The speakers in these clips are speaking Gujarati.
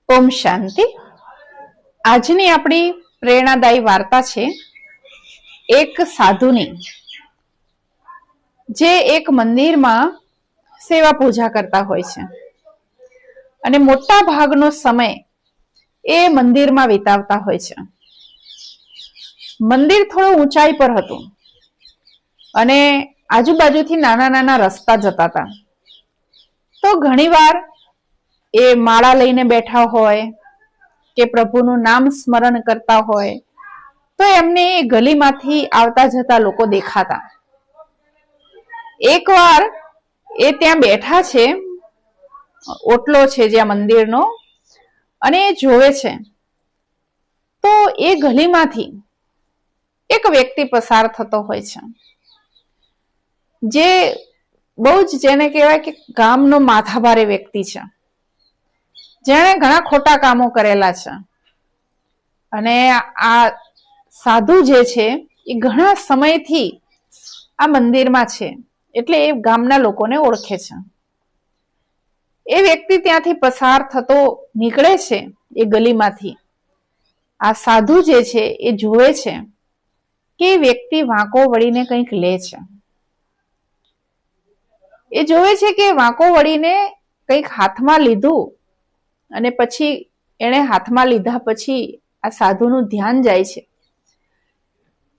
ઓમ શાંતિ. આજની આપણી પ્રેરણાદાયી વાર્તા છે એક સાધુની, જે એક મંદિરમાં સેવા પૂજા કરતા હોય છે અને મોટા ભાગનો સમય એ મંદિરમાં વિતાવતા હોય છે. મંદિર થોડું ઊંચાઈ પર હતું અને આજુબાજુથી નાના નાના રસ્તા જતા હતા. તો ઘણીવાર એ માળા લઈને બેઠા હોય કે પ્રભુનું નામ સ્મરણ કરતા હોય તો એમને એ ગલીમાંથી આવતા જતા લોકો દેખાતા. એકવાર એ ત્યાં બેઠા છે, ઓટલો છે જ્યાં મંદિરનો, અને એ જોવે છે તો એ ગલીમાંથી એક વ્યક્તિ પસાર થતો હોય છે, જે બહુ જ જેને કહેવાય કે ગામનો માથાભારે વ્યક્તિ છે, જેણે ઘણા ખોટા કામો કરેલા છે. અને આ સાધુ જે છે એ ઘણા સમયથી આ મંદિરમાં છે, એટલે એ ગામના લોકોને ઓળખે છે. એ વ્યક્તિ ત્યાંથી પસાર થતો નીકળે છે એ ગલીમાંથી. આ સાધુ જે છે એ જોવે છે કે એ વ્યક્તિ વાંકો વળીને કંઈક લે છે. એ જોવે છે કે વાંકો વળીને કંઈક હાથમાં લીધું અને પછી એણે હાથમાં લીધા પછી આ સાધુનું ધ્યાન જાય છે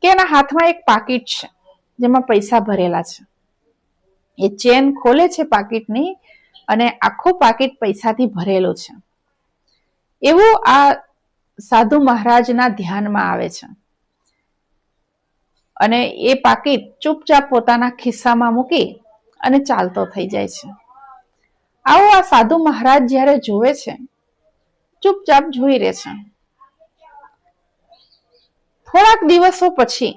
કે એના હાથમાં એક પાકીટ છે જેમાં પૈસા ભરેલા છે. એ ચેન ખોલે છે પાકીટની અને આખું પાકીટ પૈસાથી ભરેલું છે. એવું આ સાધુ મહારાજના ધ્યાનમાં આવે છે અને એ પાકીટ ચૂપચાપ પોતાના ખિસ્સામાં મૂકી અને ચાલતો થઈ જાય છે. આવું આ સાધુ મહારાજ જ્યારે જોવે છે, ચૂપચાપ જોઈ રહે છે. થોડાક દિવસો પછી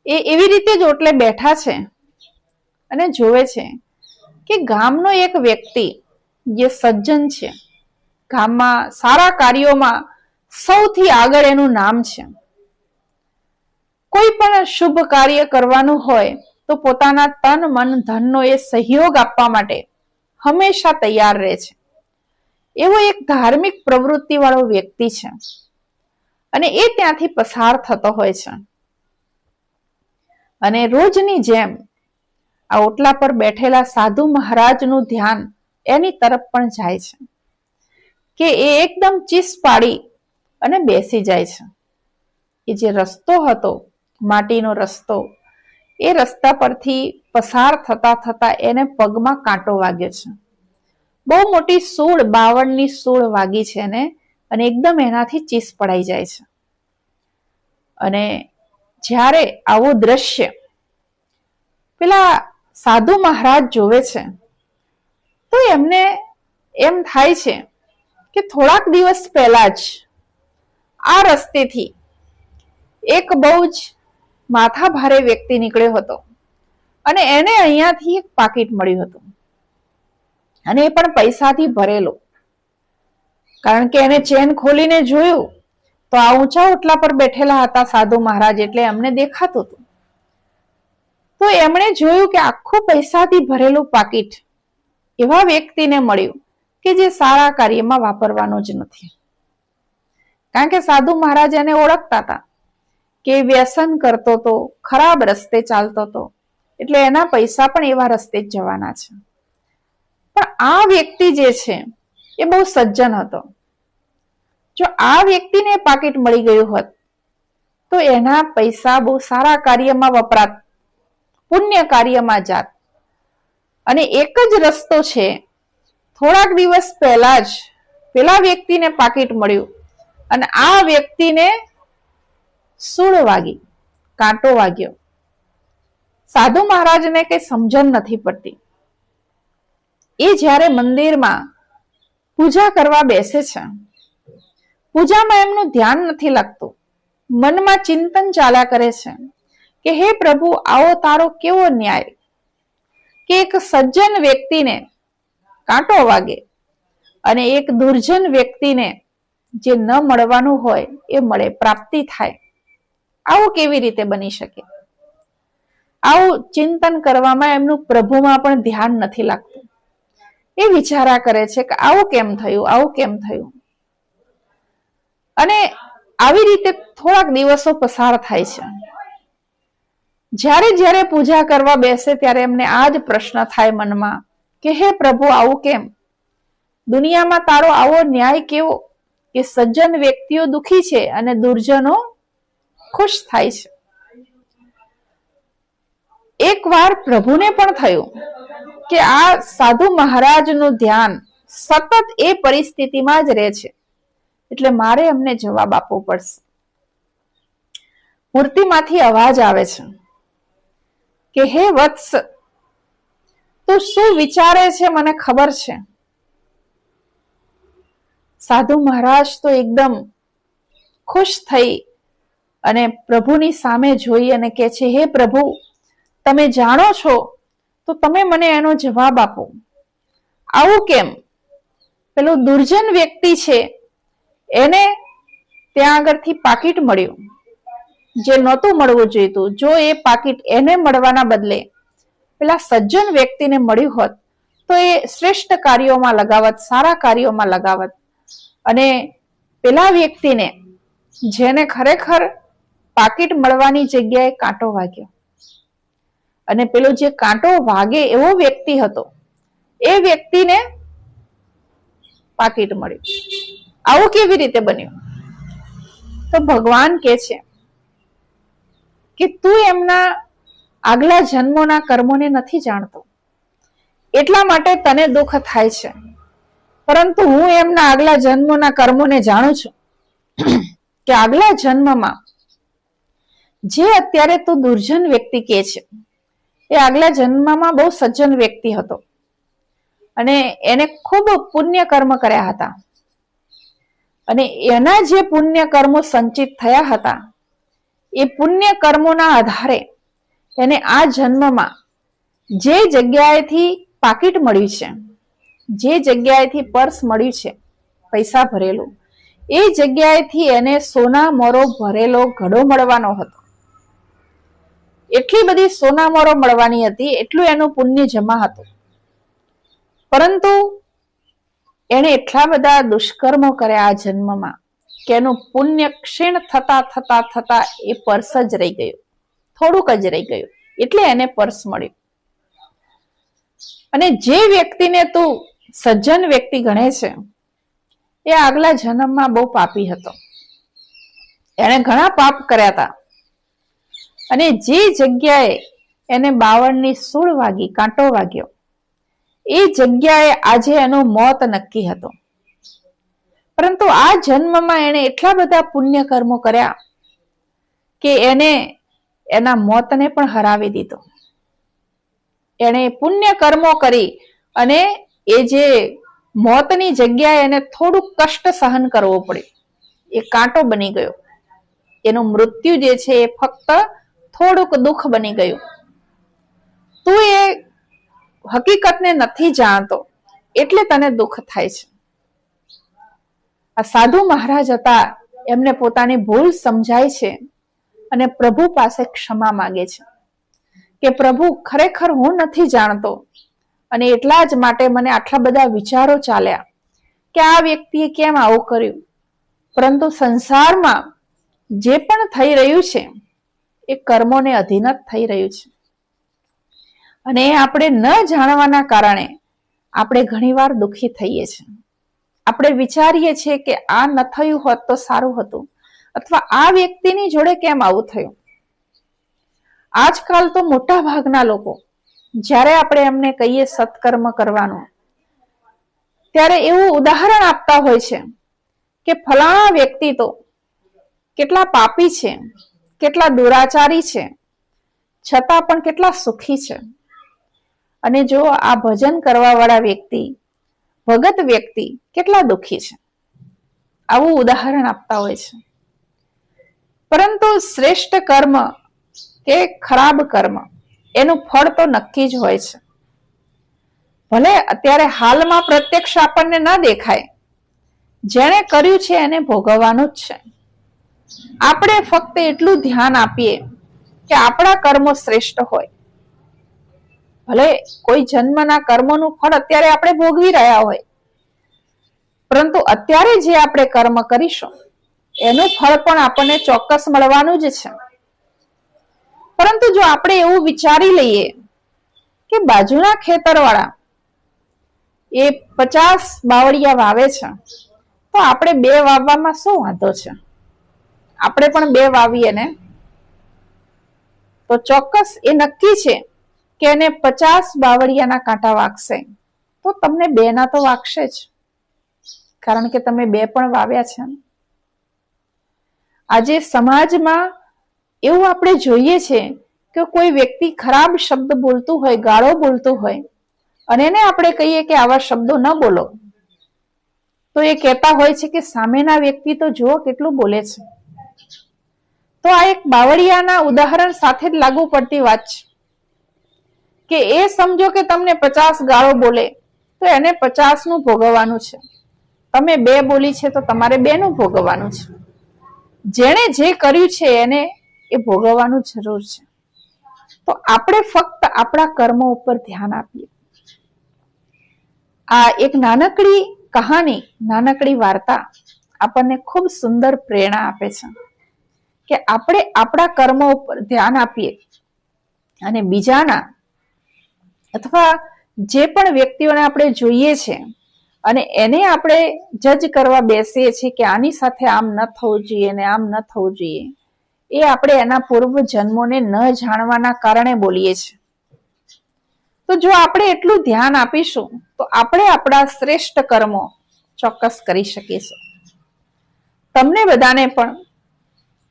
એ એવી રીતે જ ઓટલે બેઠા છે અને જોવે છે કે ગામનો એક વ્યક્તિ જે સજ્જન છે, ગામમાં સારા કાર્યોમાં સૌથી આગળ એનું નામ છે, કોઈ પણ શુભ કાર્ય કરવાનું હોય તો પોતાના તન મન ધનનો એ સહયોગ આપવા માટે હંમેશા તૈયાર રહે છે. એવો એક ધાર્મિક પ્રવૃત્તિ વાળો વ્યક્તિ છે અને એ ત્યાંથી પસાર થતો હોય છે અને રોજની જેમ આ ઓટલા પર બેઠેલા સાધુ મહારાજનું ધ્યાન એની તરફ પણ જાય છે કે એ એકદમ ચીસ પાડી અને બેસી જાય છે. એ જે રસ્તો હતો, માટીનો રસ્તો, એ રસ્તા પરથી પસાર થતા થતા એને પગમાં કાંટો વાગ્યો છે. બહુ મોટી સૂળ, 52ની સૂળ વાગી છે એને, અને એકદમ એનાથી ચીસ પડાઈ જાય છે. અને જ્યારે આવું દ્રશ્ય પેલા સાધુ મહારાજ જોવે છે તો એમને એમ થાય છે કે થોડાક દિવસ પહેલા જ આ રસ્તેથી એક બહુ જ માથા ભારે વ્યક્તિ નીકળ્યો હતો અને એને અહીંયાથી એક પાકીટ મળ્યું હતું, અને એ પણ પૈસાથી ભરેલું. કારણ કે એને ચેન ખોલીને જોયું તો આ ઊંચા ઓટલા પર બેઠેલા હતા સાધુ મહારાજ, એટલે એમને દેખાતું હતું. તો એમણે જોયું કે આખું પૈસાથી ભરેલું પાકીટ એવા વ્યક્તિને મળ્યું કે જે સારા કાર્યમાં વાપરવાનો જ નથી. કારણ કે સાધુ મહારાજ એને ઓળખતા હતા કે વ્યસન કરતો હતો, ખરાબ રસ્તે ચાલતો હતો, એટલે એના પૈસા પણ એવા રસ્તે જ જવાના છે. પણ આ વ્યક્તિ જે છે એ બહુ સજ્જન હતો. જો આ વ્યક્તિને પાકીટ મળી ગયું હોત તો એના પૈસા બહુ સારા કાર્યમાં વપરાત, પુણ્ય કાર્યમાં જાત. અને એક જ રસ્તો છે, થોડાક દિવસ પહેલા જ પેલા વ્યક્તિને પાકીટ મળ્યું અને આ વ્યક્તિને સૂળ વાગી, કાંટો વાગ્યો. સાધુ મહારાજને કઈ સમજણ નથી પડતી. એ જ્યારે મંદિરમાં પૂજા કરવા બેસે છે, પૂજામાં એમનું ધ્યાન નથી લાગતું. મનમાં ચિંતન ચાલ્યા કરે છે કે હે પ્રભુ, આવો તારો કેવો ન્યાય કે એક સજ્જન વ્યક્તિને કાંટો વાગે અને એક દુર્જન વ્યક્તિને જે ન મળવાનું હોય એ મળે, પ્રાપ્તિ થાય. આવું કેવી રીતે બની શકે? આવું ચિંતન કરવામાં એમનું પ્રભુમાં પણ ધ્યાન નથી લાગતું. એ વિચારા કરે છે કે આવું કેમ થયું, આવું કેમ થયું. અને આવી રીતે થોડાક દિવસો પસાર થાય છે. જ્યારે પૂજા કરવા બેસે ત્યારે એમને આ જ પ્રશ્ન થાય મનમાં કે હે પ્રભુ, આવું કેમ? દુનિયામાં તારો આવો ન્યાય કેવો કે સજ્જન વ્યક્તિઓ દુખી છે અને દુર્જનો ખુશ થાય છે. એકવાર પ્રભુને પણ થયું કે આ સાધુ મહારાજનું ધ્યાન સતત એ પરિસ્થિતિમાં જ રહે છે, એટલે મારે એમને જવાબ આપવો પડશે. મૂર્તિમાંથી અવાજ આવે છે કે હે વત્સ, તું શું વિચારે છે મને ખબર છે. સાધુ મહારાજ તો એકદમ ખુશ થઈ અને પ્રભુની સામે જોઈ અને કહે છે, હે પ્રભુ, તમે જાણો છો તો તમે મને એનો જવાબ આપો. આવું કેમ? પેલું દુર્જન વ્યક્તિ છે એને ત્યાં આગળથી પાકીટ મળ્યું જે નહોતું મળવું જોઈતું. જો એ પાકીટ એને મળવાના બદલે પેલા સજ્જન વ્યક્તિને મળ્યું હોત તો એ શ્રેષ્ઠ કાર્યોમાં લગાવત, સારા કાર્યોમાં લગાવત. અને પેલા વ્યક્તિને જેને ખરેખર પાકીટ મળવાની જગ્યાએ કાંટો વાગ્યો, અને પેલો જે કાંટો વાગે એવો વ્યક્તિ હતો એ વ્યક્તિને પાકીટ મળ્યું. આવું કેવી રીતે બન્યું? તો ભગવાન કહે છે કે તું એમના આગલા જન્મોના કર્મોને નથી જાણતો, એટલા માટે તને દુઃખ થાય છે. પરંતુ હું એમના આગલા જન્મોના કર્મોને જાણું છું કે આગલા જન્મમાં જે અત્યારે તું દુર્જન વ્યક્તિ કહે છે એ આગલા જન્મમાં બહુ સજ્જન વ્યક્તિ હતો અને એને ખૂબ પુણ્ય કર્મ કર્યા હતા. અને એના જે પુણ્ય કર્મો સંચિત થયા હતા એ પુણ્ય કર્મોના આધારે એને આ જન્મમાં જે જગ્યાએથી પાકીટ મળ્યું છે, જે જગ્યાએથી પર્સ મળ્યું છે પૈસા ભરેલું, એ જગ્યાએથી એને સોના મોરો ભરેલો ઘડો મળવાનો હતો. એટલી બધી સોના મોરો મળવાની હતી, એટલું એનું પુણ્ય જમા હતું. પરંતુ એને એટલા બધા દુષ્કર્મો કર્યા આ જન્મમાં કે એનું પુણ્ય ક્ષીણ થતા થતા થતા એ પર્સ જ રહી ગયું, થોડુંક જ રહી ગયું, એટલે એને પર્સ મળ્યું. અને જે વ્યક્તિને તું સજ્જન વ્યક્તિ ગણે છે એ આગલા જન્મમાં બહુ પાપી હતો, એને ઘણા પાપ કર્યા હતા. અને જે જગ્યાએ એને 52ની સૂળ વાગી, કાંટો વાગ્યો, એ જગ્યાએ આજે એનું મોત નક્કી હતું. પરંતુ આ જન્મમાં એને એટલા બધા પુણ્ય કર્મો કર્યા કે એને એના મોતને પણ હરાવી દીધો. એને પુણ્ય કર્મો કરી અને એ જે મોતની જગ્યાએ એને થોડુંક કષ્ટ સહન કરવો પડ્યું, એ કાંટો બની ગયો. એનું મૃત્યુ જે છે એ ફક્ત થોડુંક દુઃખ બની ગયું. તું એ હકીકતને નથી જાણતો એટલે તને દુઃખ થાય છે. આ સાધુ મહારાજ હતા, એમને પોતાની ભૂલ સમજાય છે અને પ્રભુ પાસે ક્ષમા માંગે છે કે પ્રભુ, ખરેખર હું નથી જાણતો અને એટલા જ માટે મને આટલા બધા વિચારો ચાલ્યા કે આ વ્યક્તિએ કેમ આવું કર્યું. પરંતુ સંસારમાં જે પણ થઈ રહ્યું છે એ કર્મોને અધીન જ થઈ રહ્યું છે. અને આપણે ન જાણવાના કારણે આપણે ઘણીવાર દુઃખી થઈએ છીએ. આપણે વિચારીએ છીએ કે આ ન થયું હોત તો સારું હતું, અથવા આ વ્યક્તિની જોડે કેમ આવું થયું. આજકાલ તો મોટા ભાગના લોકો જ્યારે આપણે એમને કહીએ સત્કર્મ કરવાનું, ત્યારે એવું ઉદાહરણ આપતા હોય છે કે ફલાણા વ્યક્તિ તો કેટલા પાપી છે, કેટલા દુરાચારી છે, છતાં પણ કેટલા સુખી છે. અને જો આ ભજન કરવા વાળા વ્યક્તિ, ભગત વ્યક્તિ કેટલા દુઃખી છે. આવું ઉદાહરણ આપતા હોય છે. પરંતુ શ્રેષ્ઠ કર્મ કે ખરાબ કર્મ એનું ફળ તો નક્કી જ હોય છે. ભલે અત્યારે હાલમાં પ્રત્યક્ષ આપણને ન દેખાય, જેણે કર્યું છે એને ભોગવવાનું જ છે. આપણે ફક્ત એટલું ધ્યાન આપીએ કે આપણા કર્મો શ્રેષ્ઠ હોય. ભલે કોઈ જન્મના કર્મોનું ફળ અત્યારે આપણે ભોગવી રહ્યા હોય, પરંતુ અત્યારે જે આપણે કર્મ કરીશું એનું ફળ પણ આપણને ચોક્કસ મળવાનું જ છે. પરંતુ જો આપણે એવું વિચારી લઈએ કે બાજુના ખેતરવાળા એ 50 બાવળિયા વાવે છે, તો આપણે 2 વાવવામાં શું વાંધો છે? આપણે પણ 2 વાવીએ ને, તો ચોક્કસ એ નક્કી છે કે એને 50 બાવળિયાના કાંટા વાગશે, તો તમને 2 ના તો વાગશે જ, કારણ કે તમે 2 પણ વાવ્યા છે. આજે સમાજમાં એવું આપણે જોઈએ છે કે કોઈ વ્યક્તિ ખરાબ શબ્દ બોલતું હોય, ગાળો બોલતું હોય, અને એને આપણે કહીએ કે આવા શબ્દો ન બોલો, તો એ કહેતા હોય છે કે સામેના વ્યક્તિ તો જુઓ કેટલું બોલે છે. તો આ એક બાવળિયાના ઉદાહરણ સાથે જ લાગુ પડતી વાત છે કે એ સમજો કે તમને 50 ગાળો બોલે તો એને 50 નું ભોગવવાનું છે, તમે 2 બોલી છે તો તમારે 2 નું ભોગવવાનું છે. જેણે જે કર્યું છે એને એ ભોગવવાનું જરૂર છે. તો આપણે ફક્ત આપણા કર્મો ઉપર ધ્યાન આપીએ. આ એક નાનકડી કહાની, નાનકડી વાર્તા આપણને ખૂબ સુંદર પ્રેરણા આપે છે કે આપણે આપણા કર્મો ઉપર ધ્યાન આપીએ અને બીજાના અથવા જે પણ વ્યક્તિઓને આપણે જોઈએ છે અને એને આપણે જજ કરવા બેસીએ છીએ કે આની સાથે આમ ન થવું જોઈએ ને આમ ન થવું જોઈએ, એ આપણે એના પૂર્વ જન્મોને ન જાણવાના કારણે બોલીએ છીએ. તો જો આપણે એટલું ધ્યાન આપીશું તો આપણે આપણા શ્રેષ્ઠ કર્મો ચોક્કસ કરી શકીશું. તમને બધાને પણ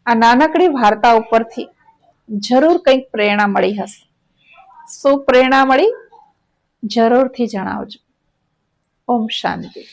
આ નાનકડી વાર્તા ઉપરથી જરૂર કંઈક પ્રેરણા મળી હશે. શું પ્રેરણા મળી? જરૂરથી જણાવજો. ઓમ શાંતિ.